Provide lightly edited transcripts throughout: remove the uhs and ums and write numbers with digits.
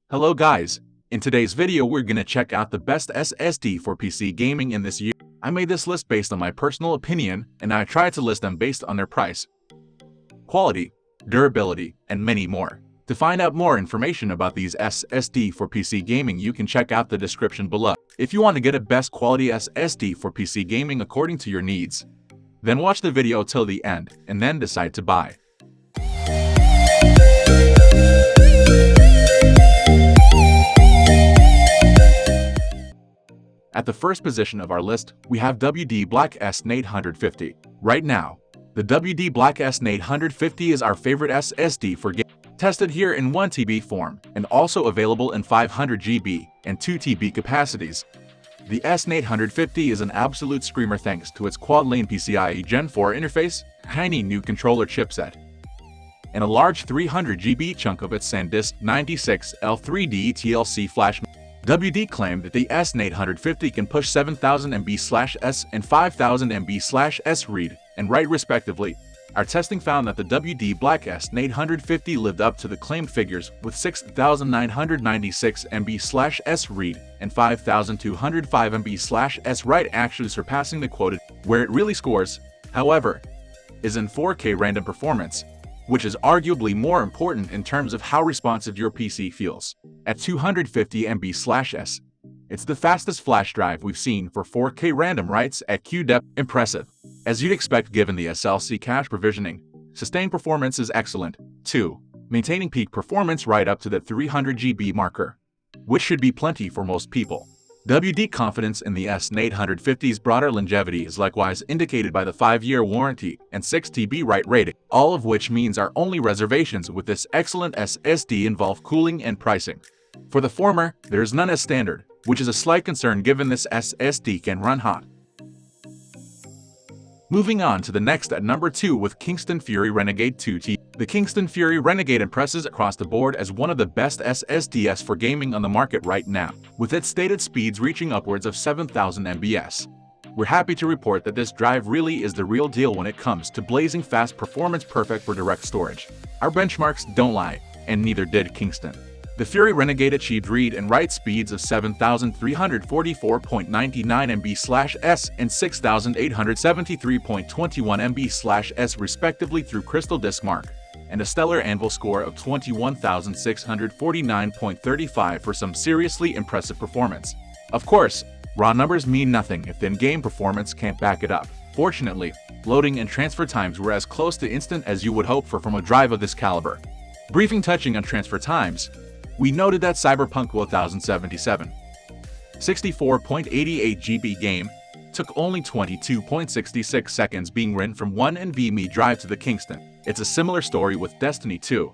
Hello guys, in today's video we're gonna check out the best SSD for PC gaming in this year. I made this list based on my personal opinion and I tried to list them based on their price, quality, durability, and many more. To find out more information about these SSD for PC gaming, you can check out the description below. If you want to get a best quality SSD for PC gaming according to your needs, then watch the video till the end and then decide to buy. At the first position of our list, we have WD Black SN850. Right now, the WD Black SN850 is our favorite SSD for gaming. Tested here in 1 TB form and also available in 500 GB and 2 TB capacities. The SN850 is an absolute screamer thanks to its quad-lane PCIe Gen 4 interface, tiny new controller chipset, and a large 300 GB chunk of its SanDisk 96L3D TLC flash. WD claimed that the SN850 can push 7000 MB/s and 5000 MB/s read and write respectively. Our testing found that the WD Black SN850 lived up to the claimed figures with 6996 MB/s read and 5205 MB/s write, actually surpassing the quoted. Where it really scores, however, is in 4K random performance, which is arguably more important in terms of how responsive your PC feels. At 250 MB/s, it's the fastest flash drive we've seen for 4K random writes at QDEP. Impressive, as you'd expect given the SLC cache provisioning. Sustained performance is excellent, too, maintaining peak performance right up to the 300 GB marker, which should be plenty for most people. WD confidence in the SN850's broader longevity is likewise indicated by the 5-year warranty and 6 TB write rating, all of which means our only reservations with this excellent SSD involve cooling and pricing. For the former, there is none as standard, which is a slight concern given this SSD can run hot. Moving on to the next at number 2 with Kingston Fury Renegade 2T. The Kingston Fury Renegade impresses across the board as one of the best SSDs for gaming on the market right now, with its stated speeds reaching upwards of 7000 MB/s. We're happy to report that this drive really is the real deal when it comes to blazing fast performance, perfect for direct storage. Our benchmarks don't lie, and neither did Kingston. The Fury Renegade achieved read and write speeds of 7344.99 MB/s and 6873.21 MB/s respectively through Crystal Disk Mark, and a stellar Anvil score of 21,649.35 for some seriously impressive performance. Of course, raw numbers mean nothing if the in-game performance can't back it up. Fortunately, loading and transfer times were as close to instant as you would hope for from a drive of this caliber. Briefing touching on transfer times, we noted that Cyberpunk 2077 64.88 GB game took only 22.66 seconds being written from one NVMe drive to the Kingston. It's a similar story with Destiny 2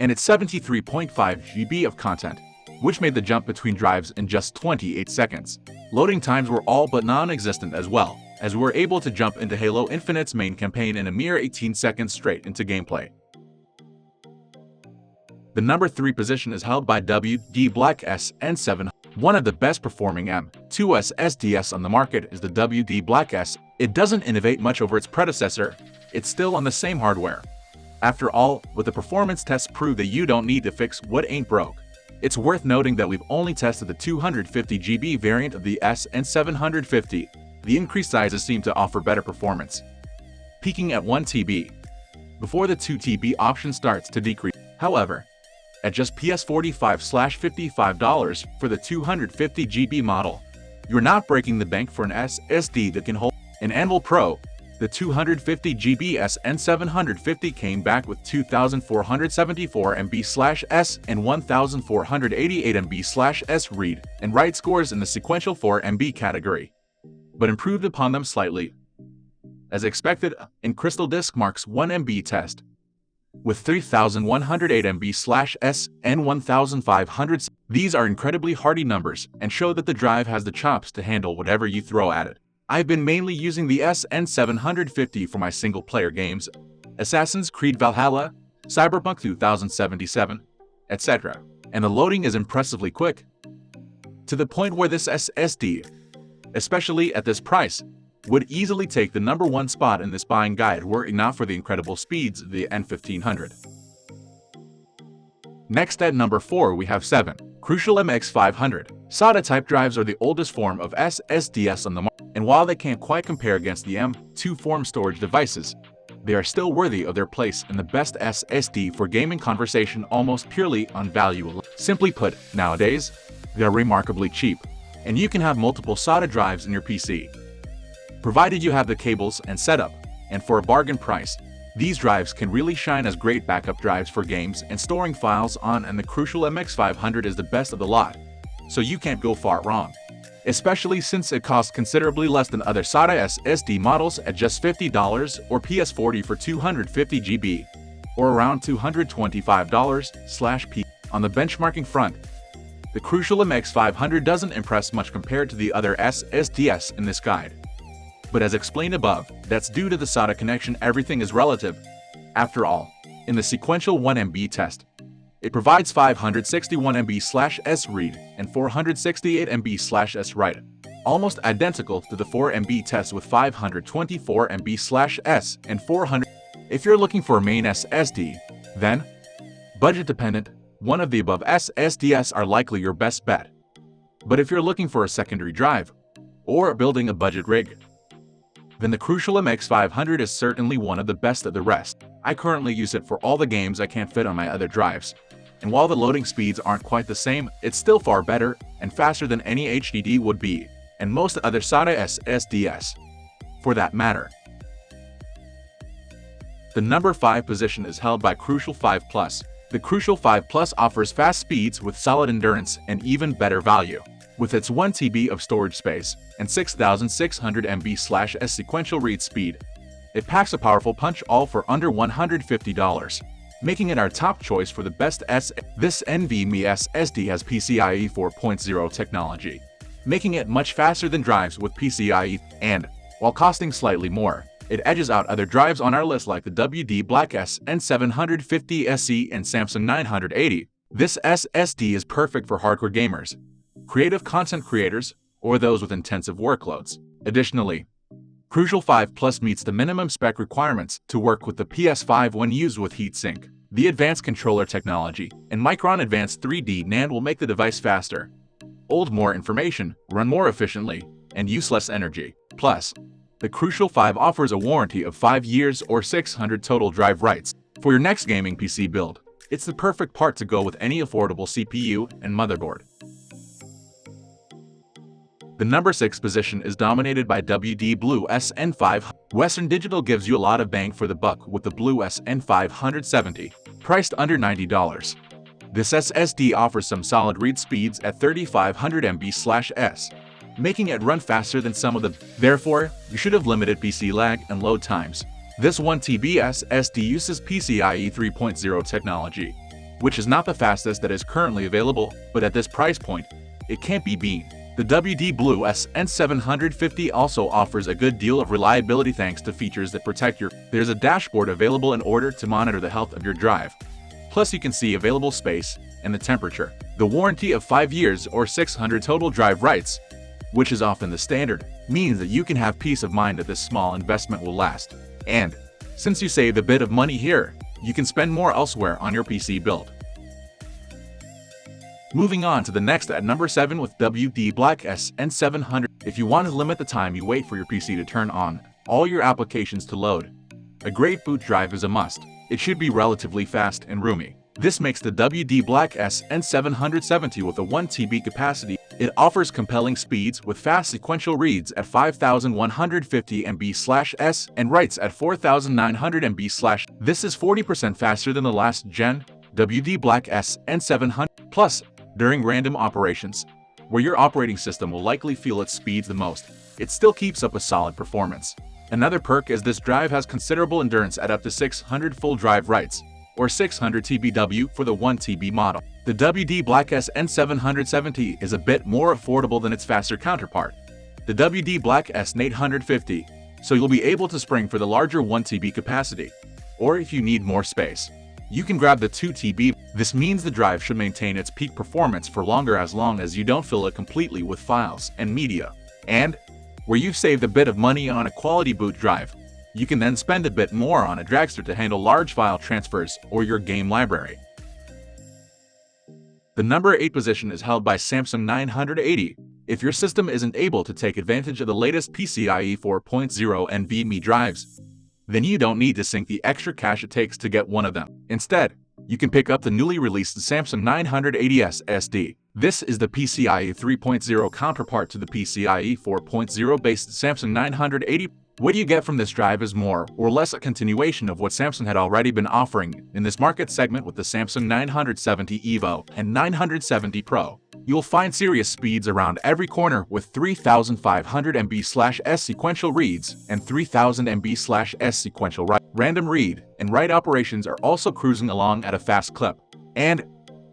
and its 73.5 GB of content, which made the jump between drives in just 28 seconds. Loading times were all but non-existent as well, as we were able to jump into Halo Infinite's main campaign in a mere 18 seconds straight into gameplay. The number 3 position is held by WD Black SN750. One of the best performing M.2 SSDs on the market is the WD Black S. It doesn't innovate much over its predecessor, it's still on the same hardware. After all, with the performance tests prove that you don't need to fix what ain't broke. It's worth noting that we've only tested the 250 GB variant of the SN750. The increased sizes seem to offer better performance, peaking at 1 TB, before the 2 TB option starts to decrease. However, at just $55 for the 250 GB model, you're not breaking the bank for an SSD that can hold. In Anvil Pro, the 250 GB SN750 came back with 2474 MB/s and 1488 MB/s read and write scores in the sequential 4 MB category, but improved upon them slightly, as expected in Crystal Disk Mark's 1 MB test, with 3108 MB/s and 1500. These are incredibly hardy numbers and show that the drive has the chops to handle whatever you throw at it. I've been mainly using the SN750 for my single-player games, Assassin's Creed Valhalla, Cyberpunk 2077, etc., and the loading is impressively quick, to the point where this SSD, especially at this price, would easily take the number 1 spot in this buying guide were it not for the incredible speeds of the N1500. Next at number 4 we have 7. Crucial MX500. SATA type drives are the oldest form of SSDs on the market, and while they can't quite compare against the M2 form storage devices, they are still worthy of their place in the best SSD for gaming conversation almost purely on value alone. Simply put, nowadays, they are remarkably cheap, and you can have multiple SATA drives in your PC, provided you have the cables and setup, and for a bargain price. These drives can really shine as great backup drives for games and storing files on, and the Crucial MX500 is the best of the lot, so you can't go far wrong. Especially since it costs considerably less than other SATA SSD models at just $50 or PS40 for 250 GB, or around $225/P. On the benchmarking front, the Crucial MX500 doesn't impress much compared to the other SSDs in this guide. But as explained above, that's due to the SATA connection. Everything is relative. After all, in the sequential 1 MB test, it provides 561 MB/s read and 468 MB/s write, almost identical to the 4 MB test with 524 MB/s and 400. If you're looking for a main SSD, then, budget dependent, one of the above SSDs are likely your best bet. But if you're looking for a secondary drive, or building a budget rig, then the Crucial MX500 is certainly one of the best of the rest. I currently use it for all the games I can't fit on my other drives, and while the loading speeds aren't quite the same, it's still far better and faster than any HDD would be, and most other SATA SSDs, for that matter. The number 5 position is held by Crucial 5 Plus. The Crucial 5 Plus offers fast speeds with solid endurance and even better value. With its 1 TB of storage space and 6,600 MB/s sequential read speed, it packs a powerful punch, all for under $150, making it our top choice for the best This NVMe SSD has PCIe 4.0 technology, making it much faster than drives with PCIe, and, while costing slightly more, it edges out other drives on our list like the WD Black SN750 SE and Samsung 980. This SSD is perfect for hardcore gamers, creative content creators, or those with intensive workloads. Additionally, Crucial 5 Plus meets the minimum spec requirements to work with the PS5 when used with heatsink. The advanced controller technology and Micron Advanced 3D NAND will make the device faster, hold more information, run more efficiently, and use less energy. Plus, the Crucial 5 offers a warranty of 5 years or 600 total drive writes. For your next gaming PC build, it's the perfect part to go with any affordable CPU and motherboard. The number 6 position is dominated by WD Blue SN550. Western Digital gives you a lot of bang for the buck with the Blue SN570, priced under $90. This SSD offers some solid read speeds at 3,500 MB/s, making it run faster than some of the. Therefore, you should have limited PC lag and load times. This 1 TB SSD uses PCIe 3.0 technology, which is not the fastest that is currently available, but at this price point, it can't be beat. The WD Blue SN750 also offers a good deal of reliability thanks to features that protect your. There's a dashboard available in order to monitor the health of your drive. Plus, you can see available space and the temperature. The warranty of 5 years or 600 total drive writes, which is often the standard, means that you can have peace of mind that this small investment will last. And, since you saved a bit of money here, you can spend more elsewhere on your PC build. Moving on to the next at number 7 with WD Black SN700. If you want to limit the time you wait for your PC to turn on, all your applications to load, a great boot drive is a must. It should be relatively fast and roomy. This makes the WD Black SN770 with a 1 TB capacity. It offers compelling speeds with fast sequential reads at 5,150 MB/s and writes at 4,900 MB/s. This is 40% faster than the last gen WD Black SN700. Plus, during random operations, where your operating system will likely feel its speeds the most, it still keeps up a solid performance. Another perk is this drive has considerable endurance at up to 600 full drive writes, or 600 TBW for the 1 TB model. The WD Black SN770 is a bit more affordable than its faster counterpart, the WD Black SN850, so you'll be able to spring for the larger 1 TB capacity. Or if you need more space, you can grab the 2 TB. This means the drive should maintain its peak performance for longer as long as you don't fill it completely with files and media. And, where you've saved a bit of money on a quality boot drive, you can then spend a bit more on a dragster to handle large file transfers or your game library. The number 8 position is held by Samsung 980. If your system isn't able to take advantage of the latest PCIe 4.0 and NVMe drives, then you don't need to sink the extra cash it takes to get one of them. Instead, you can pick up the newly released Samsung 980 SSD. This is the PCIe 3.0 counterpart to the PCIe 4.0 based Samsung 980. What you get from this drive is more or less a continuation of what Samsung had already been offering in this market segment with the Samsung 970 EVO and 970 Pro. You'll find serious speeds around every corner with 3500 MB/s sequential reads and 3000 MB/s sequential write. Random read and write operations are also cruising along at a fast clip. And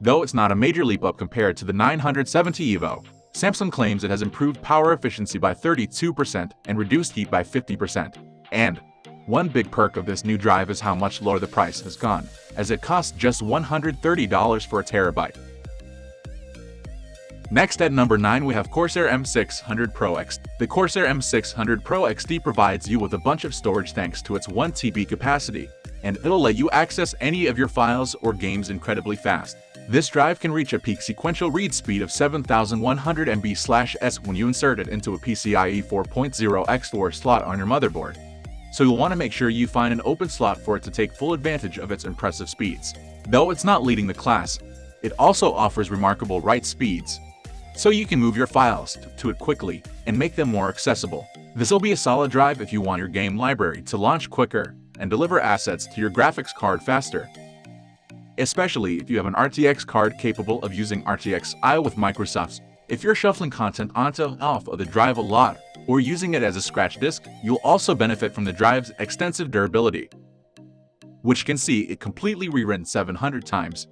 though it's not a major leap up compared to the 970 EVO, Samsung claims it has improved power efficiency by 32% and reduced heat by 50%. And one big perk of this new drive is how much lower the price has gone, as it costs just $130 for a terabyte. Next at number 9 we have Corsair MP600 Pro XT. The Corsair MP600 Pro XT provides you with a bunch of storage thanks to its 1 TB capacity, and it'll let you access any of your files or games incredibly fast. This drive can reach a peak sequential read speed of 7100 MB/s when you insert it into a PCIe 4.0 X4 slot on your motherboard. So you'll want to make sure you find an open slot for it to take full advantage of its impressive speeds. Though it's not leading the class, it also offers remarkable write speeds, so you can move your files to it quickly and make them more accessible. This will be a solid drive if you want your game library to launch quicker and deliver assets to your graphics card faster, especially if you have an RTX card capable of using RTX I/O with Microsoft's. If you're shuffling content onto and off of the drive a lot or using it as a scratch disk, you'll also benefit from the drive's extensive durability, which can see it completely rewritten 700 times.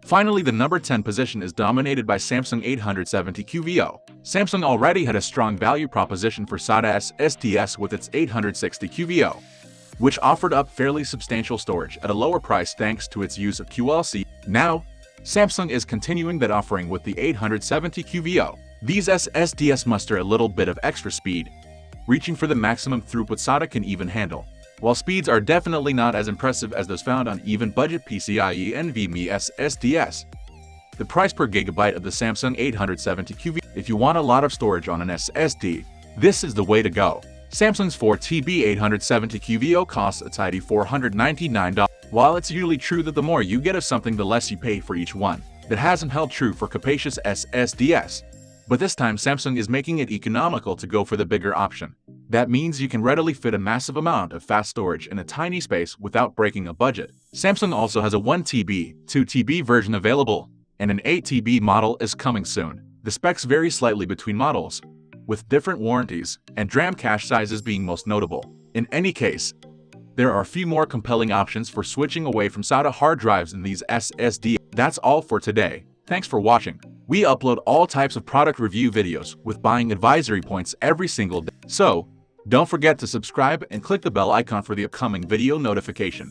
Finally, the number 10 position is dominated by Samsung 870 QVO. Samsung already had a strong value proposition for SATA SSDs with its 860 QVO, which offered up fairly substantial storage at a lower price thanks to its use of QLC. Now, Samsung is continuing that offering with the 870 QVO. These SSDs muster a little bit of extra speed, reaching for the maximum throughput SATA can even handle. While speeds are definitely not as impressive as those found on even budget PCIe NVMe SSDs, the price per gigabyte of the Samsung 870 QVO. If you want a lot of storage on an SSD, this is the way to go. Samsung's 4TB 870 QVO costs a tidy $499. While it's usually true that the more you get of something the less you pay for each one, that hasn't held true for capacious SSDs. But this time Samsung is making it economical to go for the bigger option. That means you can readily fit a massive amount of fast storage in a tiny space without breaking a budget. Samsung also has a 1TB, 2TB version available, and an 8TB model is coming soon. The specs vary slightly between models, with different warranties and DRAM cache sizes being most notable. In any case, there are a few more compelling options for switching away from SATA hard drives in these SSD. That's all for today. Thanks for watching. We upload all types of product review videos with buying advisory points every single day. So, don't forget to subscribe and click the bell icon for the upcoming video notification.